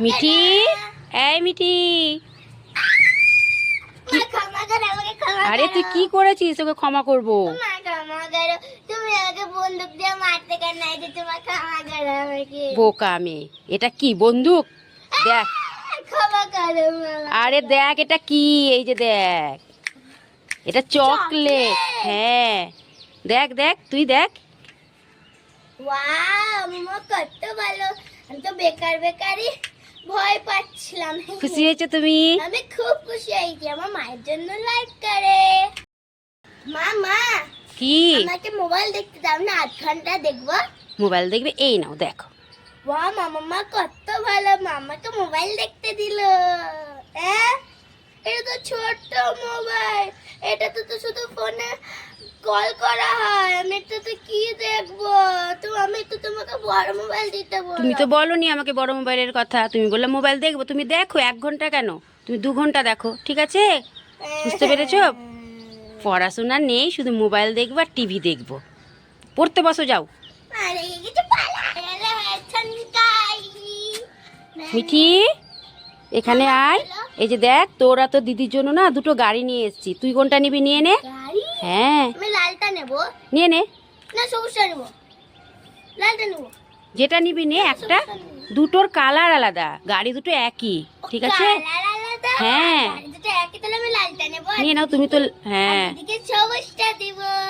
মিঠি, এই মিঠি, আরে তুই কি করেছিস? তোকে ক্ষমা করবো। বোকা মেয়ে, এটা কি বন্দুক? দেখ, আরে দেখ এটা কি, এই যে দেখ, এটা চকলেট। হ্যাঁ দেখ দেখ, তুই দেখ। কত ভালো, আমি তো বেকার বেকারই ভয় পাচ্ছিলাম। খুশি হয়েছে তুমি? আমি খুব খুশি হয়েছি। আমার মায়ের জন্য লাইক করে। মা মা, কি? আমাকে মোবাইল দেখতে দাও না, 8 ঘন্টা দেখবো। মোবাইল দেখবে? এই নাও দেখো। বাহ মামা কত ভালো, মামাকে মোবাইল দেখতে দিল। এটা তো ছোট্ট মোবাইল, এটা তো শুধু ফোনে কল করা হয়। আমি তো কি দেখবো? তো আমি তো তোমাকে বড় মোবাইল দিতে বললাম। তুমি তো বলোনি আমাকে বড় মোবাইলের কথা, তুমি বললে মোবাইল দেখবো। তুমি দেখো 1 ঘন্টা কেন, তুমি 2 ঘন্টা দেখো, ঠিক আছে? বুঝতে পেরেছো? পড়াশোনা নেই, শুধু মোবাইল দেখবো আর টিভি দেখবো। পড়তে বসো, যাও। মিঠি, এখানে আয়। এই যে দেখ, তোরা তো দিদির জন্য না 2টো গাড়ি নিয়ে এসেছি। তুই কোনটা নিবি? নিয়ে নে। হ্যাঁ, আমি লালটা নেব। নিয়ে নে। না সবুজটা নেব। লালটা নেব। যেটা নিবি নে একটা। 2টোর কালার আলাদা, গাড়ি 2টো একই, ঠিক আছে? হ্যাঁ, নিয়ে নাও। তুমি তো হ্যাঁ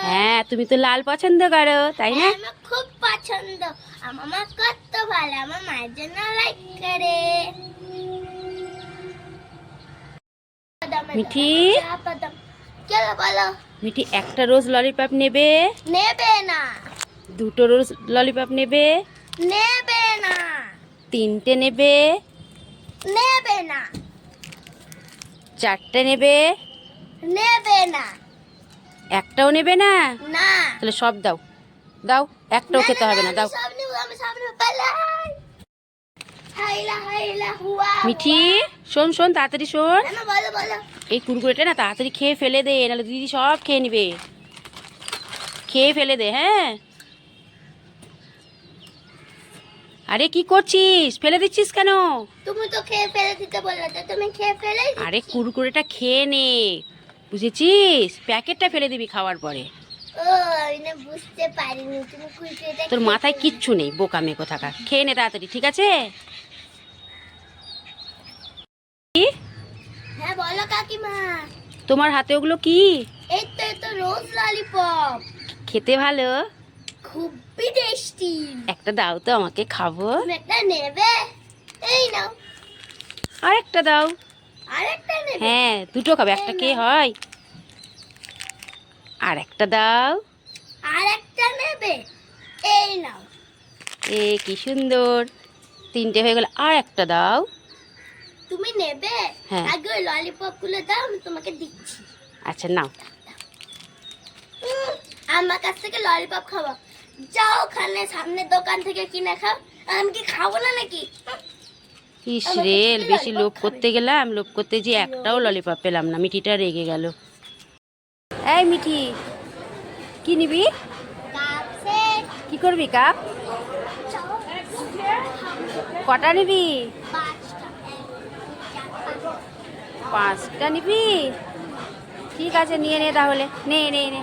হ্যাঁ, তুমি তো লাল পছন্দ করো, তাই না? আমার খুব পছন্দ। আমার মা কত ভালো, আমার মায়ের জন্য লাইক করে। মিঠি, বলো মিঠি, একটা রোজ ললিপপ নেবে? নেবে না। 2টো রোজ ললিপপ নেবে? নেবে না। 3টে নেবে? নেবে না। 4টে নেবে? নেবে না। একটাও নেবে না? না। তাহলে সব দাও, দাও। একটাও খেতে হবে না, দাও। সব নেব, আমি সব নেব। পালাই। হাইলা হাইলা হুয়া। মিঠি, শোন শোন, তাড়াতাড়ি শোন। বলো বলো। এই কুরকুরেটা না তাড়াতাড়ি খেয়ে ফেলে দে, নাহলে দিদি সব খেয়ে নিবে। খেয়ে ফেলে দে, হ্যাঁ? আরে কি করছিস? ফেলে দিচ্ছিস কেন? তুমি তো খেয়ে ফেলে দিতে বললে, তো তুমি খেয়ে ফেলে। আরে কুরকুরেটা খেয়ে নে, বুঝেছিস? প্যাকেটটা ফেলে দিবি খাওয়ার পরে। ও আমি না বুঝতে পারিনি তুমি কুরকুরেটা। তোর মাথায় কিচ্ছু নেই, বোকা মেয়ে কোথাকার। খেয়ে নে তাড়াতাড়ি, ঠিক আছে? কি? হ্যাঁ বলো কাকিমা। তোমার হাতে ওগুলো কি? এই তো রোজ ললিপপ। খেতে ভালো? খুবই টেস্টি। একটা দাও তো আমাকে, খাবো। তুমি একটা নেবে? এই নাও। আর একটা দাও। আরেকটা নেবে? হ্যাঁ, 2টো খাবে, একটা কে হয়? আর একটা দাও। আরেকটা নেবে? এই নাও। এ কি সুন্দর, 3টে হয়ে গেল। আর একটা দাও। তুমি নেবে? হ্যাঁ। আগে ওই ললিপপ গুলো দাও, আমি তোমাকে দিচ্ছি। আচ্ছা নাও। আমার কাছ থেকে ললিপপ খাবো? যাও ওখানে সামনের দোকান থেকে কিনে খাও। আমি কি খাবো না নাকি? ইস রে, বেশি লোভ করতে গেলাম, লোভ করতে যে একটাও ললিপপ পেলাম না। মিঠিটা রেগে গেল। এই মিঠি, কি নিবি? Cup set. কি করবি কাপ? কটা নিবি? 5টা নিবি? ঠিক আছে, নিয়ে নে তাহলে। নে নে নে।